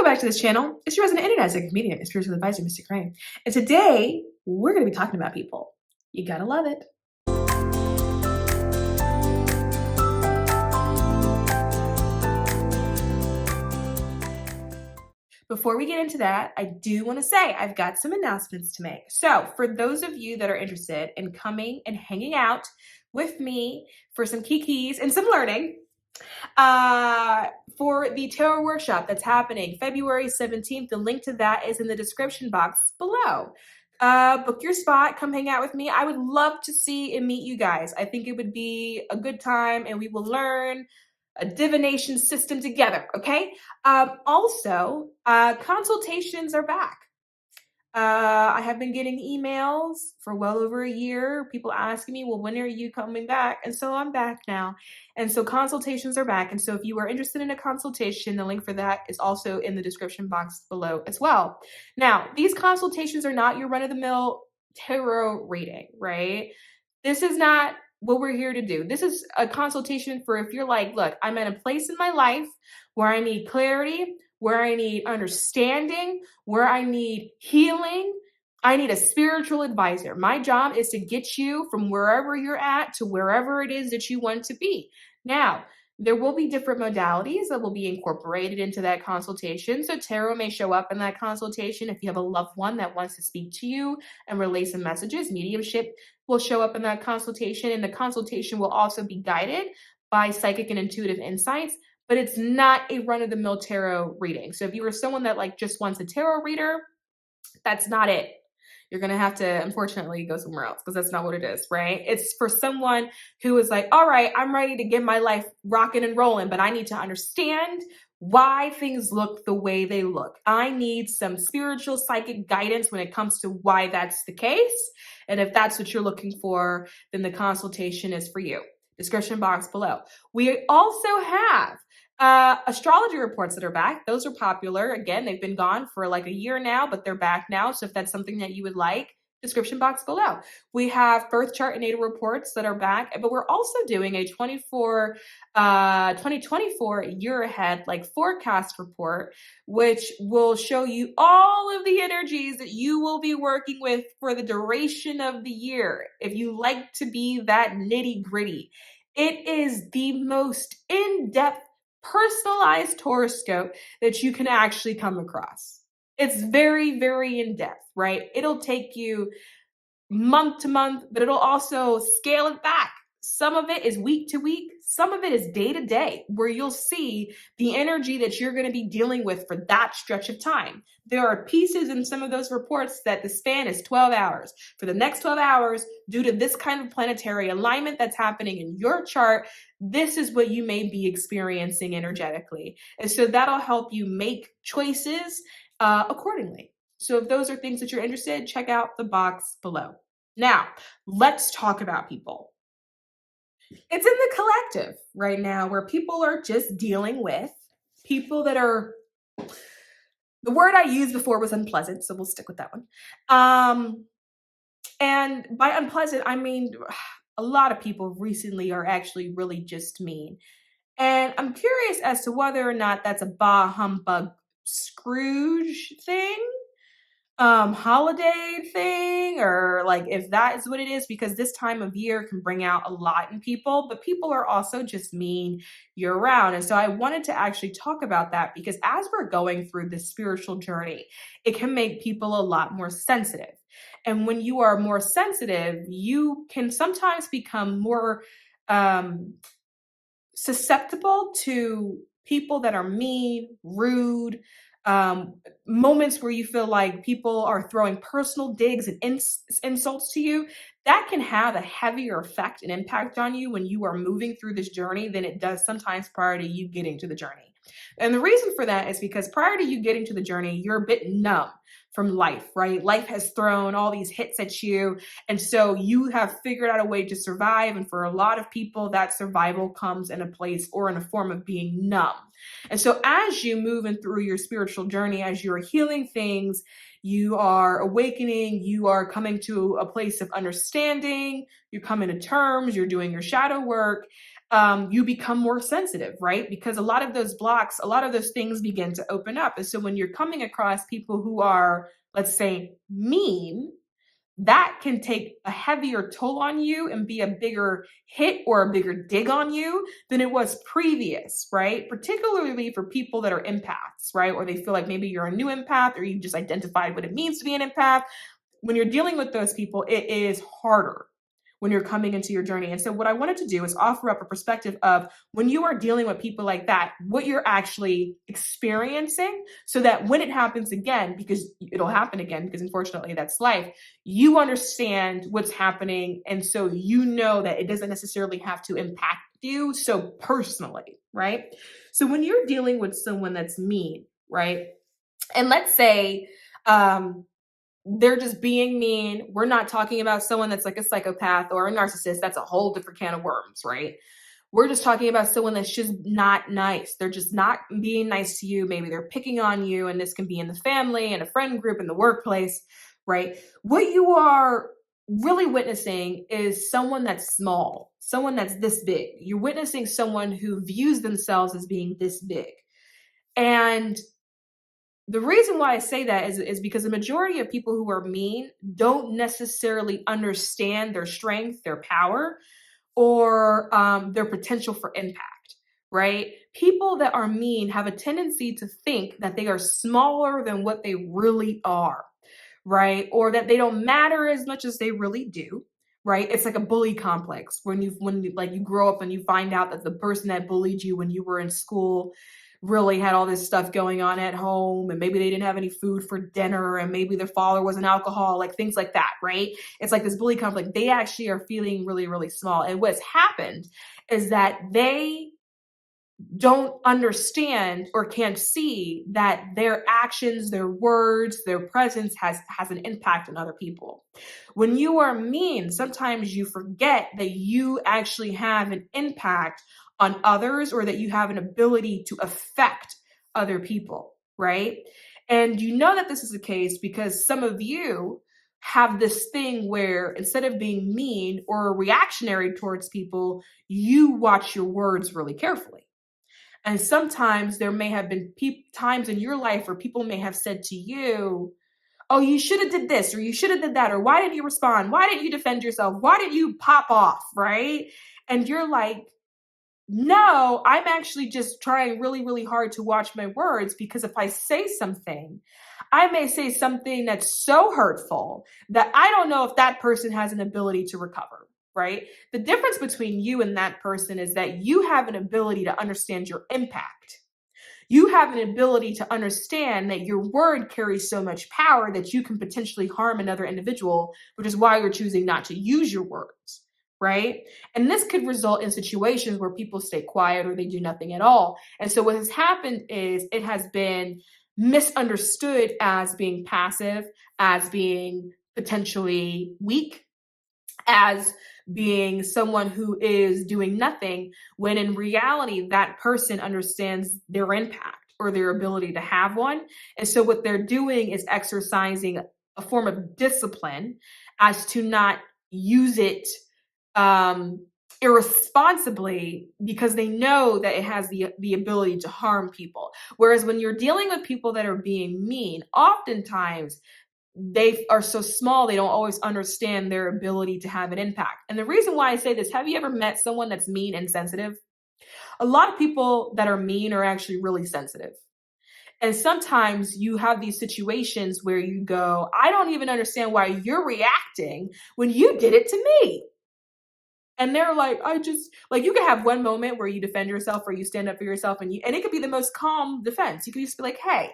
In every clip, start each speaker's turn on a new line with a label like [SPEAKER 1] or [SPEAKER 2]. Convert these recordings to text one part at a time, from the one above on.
[SPEAKER 1] Welcome back to this channel. It's your resident internet psychic medium, and spiritual advisor, Mystic Rain. And today, we're going to be talking about people. You gotta love it. Before we get into that, I do want to say I've got some announcements to make. So for those of you that are interested in coming and hanging out with me for some kikis and some learning, for the Tarot Workshop that's happening February 17th, the link to that is in the description box below. Book your spot, come hang out with me. I would love to see and meet you guys. I think it would be a good time and we will learn a divination system together, okay? Also, consultations are back. I have been getting emails for well over a year, people asking me, well, when are you coming back? And so I'm back now. And so consultations are back. And so if you are interested in a consultation, the link for that is also in the description box below as well. Now, these consultations are not your run-of-the-mill tarot reading, right? This is not what we're here to do. This is a consultation for if you're like, look, I'm at a place in my life where I need clarity, where I need understanding, where I need healing. I need a spiritual advisor. My job is to get you from wherever you're at to wherever it is that you want to be. Now, there will be different modalities that will be incorporated into that consultation. So tarot may show up in that consultation. If you have a loved one that wants to speak to you and relay some messages, mediumship will show up in that consultation. And the consultation will also be guided by psychic and intuitive insights, but it's not a run-of-the-mill tarot reading. So if you are someone that like just wants a tarot reader, that's not it. You're going to have to, unfortunately, go somewhere else because that's not what it is, right? It's for someone who is like, all right, I'm ready to get my life rocking and rolling, but I need to understand why things look the way they look. I need some spiritual psychic guidance when it comes to why that's the case. And if that's what you're looking for, then the consultation is for you. Description box below. We also have astrology reports that are back. Those are popular. Again, they've been gone for like a year now, but they're back now. So if that's something that you would like, description box below. We have birth chart and natal reports that are back, but we're also doing a 2024 year ahead like forecast report, which will show you all of the energies that you will be working with for the duration of the year. If you like to be that nitty gritty, it is the most in-depth personalized horoscope that you can actually come across. It's very, very in-depth, right? It'll take you month to month, but it'll also scale it back. Some of it is week to week. Some of it is day to day, where you'll see the energy that you're going to be dealing with for that stretch of time. There are pieces in some of those reports that the span is 12 hours. For the next 12 hours, due to this kind of planetary alignment that's happening in your chart, this is what you may be experiencing energetically. And so that'll help you make choices accordingly. So if those are things that you're interested in, check out the box below. Now, let's talk about people. It's in the collective right now where people are just dealing with people that are, the word I used before was unpleasant, so we'll stick with that one. And by unpleasant, I mean, a lot of people recently are actually really just mean. And I'm curious as to whether or not that's a bah humbug Scrooge thing, holiday thing, or like if that is what it is, because this time of year can bring out a lot in people, but people are also just mean year round. And so I wanted to actually talk about that because as we're going through this spiritual journey, it can make people a lot more sensitive. And when you are more sensitive, you can sometimes become more susceptible to people that are mean, rude, moments where you feel like people are throwing personal digs and insults to you. That can have a heavier effect and impact on you when you are moving through this journey than it does sometimes prior to you getting to the journey. And the reason for that is because prior to you getting to the journey, you're a bit numb from life, right? Life has thrown all these hits at you. And so you have figured out a way to survive. And for a lot of people, that survival comes in a place or in a form of being numb. And so as you move in through your spiritual journey, as you're healing things, you are awakening, you are coming to a place of understanding, you're coming to terms, you're doing your shadow work. you become more sensitive, right? Because a lot of those blocks, a lot of those things begin to open up. And so when you're coming across people who are, let's say, mean, that can take a heavier toll on you and be a bigger hit or a bigger dig on you than it was previous, right? Particularly for people that are empaths, right? Or they feel like maybe you're a new empath or you just identified what it means to be an empath. When you're dealing with those people, it is harder when you're coming into your journey. And so what I wanted to do is offer up a perspective of when you are dealing with people like that, what you're actually experiencing, so that when it happens again, because it'll happen again, because unfortunately that's life, you understand what's happening. And so you know that it doesn't necessarily have to impact you so personally, right? So when you're dealing with someone that's mean, right? And let's say, they're just being mean. We're not talking about someone that's like a psychopath or a narcissist. That's a whole different can of worms, right? We're just talking about someone that's just not nice. They're just not being nice to you. Maybe they're picking on you, and this can be in the family, in a friend group, in the workplace, right? What you are really witnessing is someone that's small, someone that's this big. You're witnessing someone who views themselves as being this big. And the reason why I say that is because the majority of people who are mean don't necessarily understand their strength, their power, or their potential for impact, right? People that are mean have a tendency to think that they are smaller than what they really are, right? Or that they don't matter as much as they really do, right? It's like a bully complex when you like you grow up and you find out that the person that bullied you when you were in school really had all this stuff going on at home, and maybe they didn't have any food for dinner, and maybe their father was an alcoholic, things like that, right? It's like this bully complex. They actually are feeling really, really small. And what's happened is that they don't understand or can't see that their actions, their words, their presence has an impact on other people. When you are mean, sometimes you forget that you actually have an impact on others, or that you have an ability to affect other people, right? And you know that this is the case because some of you have this thing where instead of being mean or reactionary towards people, you watch your words really carefully. And sometimes there may have been times in your life where people may have said to you, oh, you should have did this, or you should have did that, or why didn't you respond? Why didn't you defend yourself? Why did you pop off, right? And you're like, no, I'm actually just trying really, really hard to watch my words, because if I say something, I may say something that's so hurtful that I don't know if that person has an ability to recover, right? The difference between you and that person is that you have an ability to understand your impact. You have an ability to understand that your word carries so much power that you can potentially harm another individual, which is why you're choosing not to use your words, right? And this could result in situations where people stay quiet or they do nothing at all. And so what has happened is it has been misunderstood as being passive, as being potentially weak, as being someone who is doing nothing, when in reality, that person understands their impact or their ability to have one. And so what they're doing is exercising a form of discipline as to not use it irresponsibly, because they know that it has the ability to harm people. Whereas when you're dealing with people that are being mean, oftentimes they are so small, they don't always understand their ability to have an impact. And the reason why I say this, have you ever met someone that's mean and sensitive? A lot of people that are mean are actually really sensitive. And sometimes you have these situations where you go, I don't even understand why you're reacting when you did it to me. And they're like, I just, like, you can have one moment where you defend yourself or you stand up for yourself, and it could be the most calm defense. You can just be like, hey,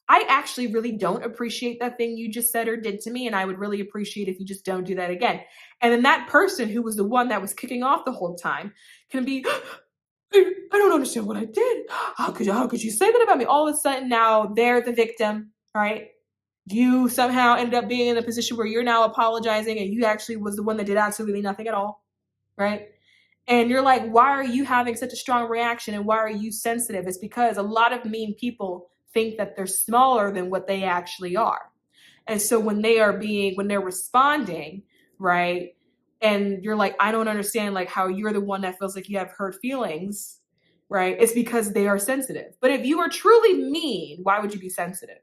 [SPEAKER 1] I actually really don't appreciate that thing you just said or did to me, and I would really appreciate if you just don't do that again. And then that person who was the one that was kicking off the whole time can be, I don't understand what I did. How could you say that about me? All of a sudden now they're the victim, right? You somehow ended up being in a position where you're now apologizing, and you actually was the one that did absolutely nothing at all, right? And you're like, why are you having such a strong reaction, and why are you sensitive? It's because a lot of mean people think that they're smaller than what they actually are. And so when they're responding, right, and you're like, I don't understand like how you're the one that feels like you have hurt feelings, right? It's because they are sensitive. But if you are truly mean, why would you be sensitive?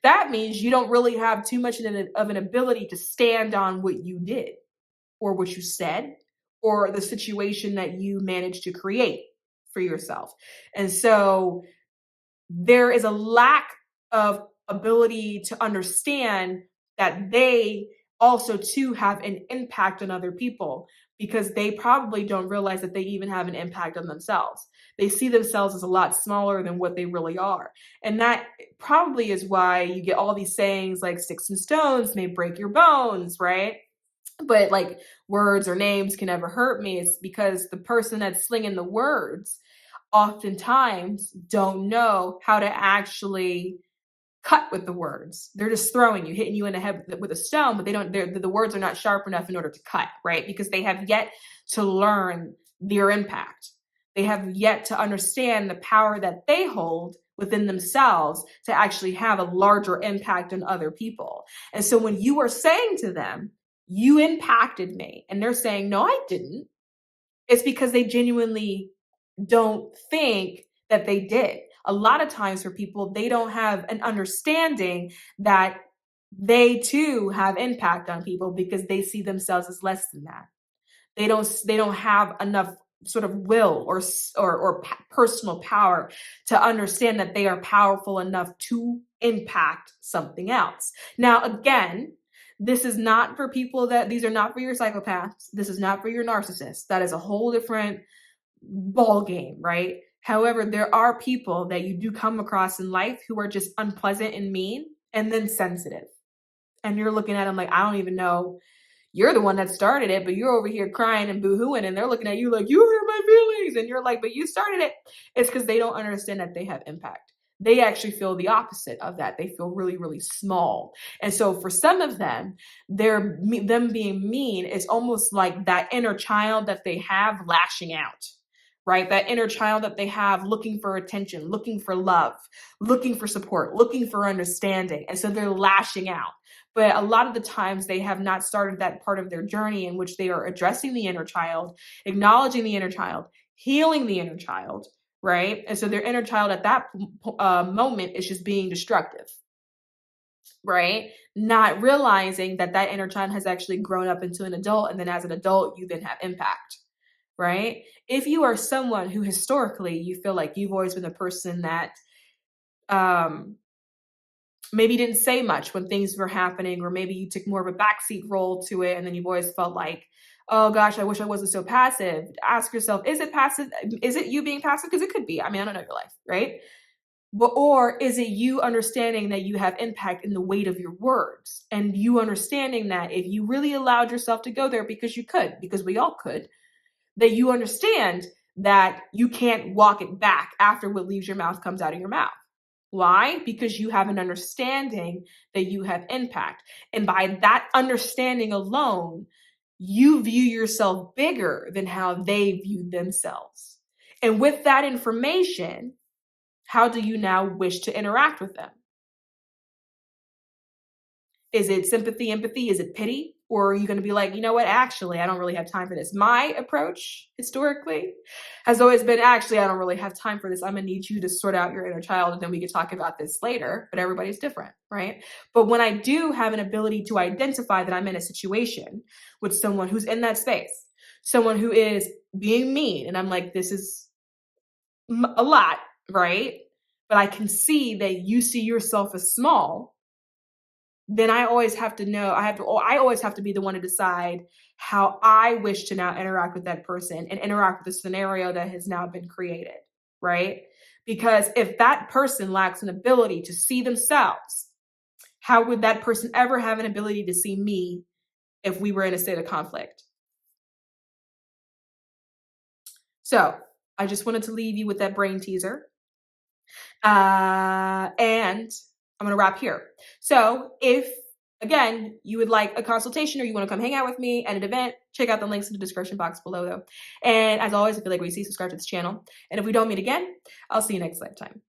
[SPEAKER 1] That means you don't really have too much of an ability to stand on what you did or what you said or the situation that you managed to create for yourself. And so there is a lack of ability to understand that they also too have an impact on other people, because they probably don't realize that they even have an impact on themselves. They see themselves as a lot smaller than what they really are. And that probably is why you get all these sayings like sticks and stones may break your bones, right? But like words or names can never hurt me. It's because the person that's slinging the words oftentimes don't know how to actually cut with the words. They're just throwing you, hitting you in the head with a stone, but the words are not sharp enough in order to cut, right? Because they have yet to learn their impact. They have yet to understand the power that they hold within themselves to actually have a larger impact on other people. And so when you are saying to them, you impacted me, and they're saying, no, I didn't, it's because they genuinely don't think that they did. A lot of times for people, they don't have an understanding that they too have impact on people because they see themselves as less than that. They don't have enough sort of will or personal power to understand that they are powerful enough to impact something else. Now, again, this is not for people these are not for your psychopaths. This is not for your narcissists. That is a whole different ball game, right? However, there are people that you do come across in life who are just unpleasant and mean and then sensitive. And you're looking at them like, I don't even know. You're the one that started it, but you're over here crying and boo-hooing, and they're looking at you like, you hurt my feelings. And you're like, but you started it. It's because they don't understand that they have impact. They actually feel the opposite of that. They feel really, really small. And so for some of them, them being mean is almost like that inner child that they have lashing out, right? That inner child that they have looking for attention, looking for love, looking for support, looking for understanding. And so they're lashing out. But a lot of the times they have not started that part of their journey in which they are addressing the inner child, acknowledging the inner child, healing the inner child, right? And so their inner child at that moment is just being destructive, right? Not realizing that that inner child has actually grown up into an adult. And then as an adult, you then have impact, right? If you are someone who historically you feel like you've always been the person that maybe didn't say much when things were happening, or maybe you took more of a backseat role to it, and then you've always felt like, oh gosh, I wish I wasn't so passive. Ask yourself, is it passive? Is it you being passive? Because it could be. I mean, I don't know your life, right? But, or is it you understanding that you have impact in the weight of your words, and you understanding that if you really allowed yourself to go there, because you could, because we all could, that you understand that you can't walk it back after what leaves your mouth comes out of your mouth. Why? Because you have an understanding that you have impact. And by that understanding alone, you view yourself bigger than how they view themselves. And with that information, how do you now wish to interact with them? Is it sympathy, empathy? Is it pity? Or are you going to be like, you know what? Actually, I don't really have time for this. My approach historically has always been, actually, I don't really have time for this. I'm going to need you to sort out your inner child, and then we can talk about this later. But everybody's different, right? But when I do have an ability to identify that I'm in a situation with someone who's in that space, someone who is being mean, and I'm like, this is a lot, right? But I can see that you see yourself as small. Then I always have to know, I always have to be the one to decide how I wish to now interact with that person and interact with the scenario that has now been created, right? Because if that person lacks an ability to see themselves, how would that person ever have an ability to see me if we were in a state of conflict? So I just wanted to leave you with that brain teaser. And I'm going to wrap here. So if, again, you would like a consultation or you want to come hang out with me at an event, check out the links in the description box below, though. And as always, if you like what you see, subscribe to this channel. And if we don't meet again, I'll see you next lifetime.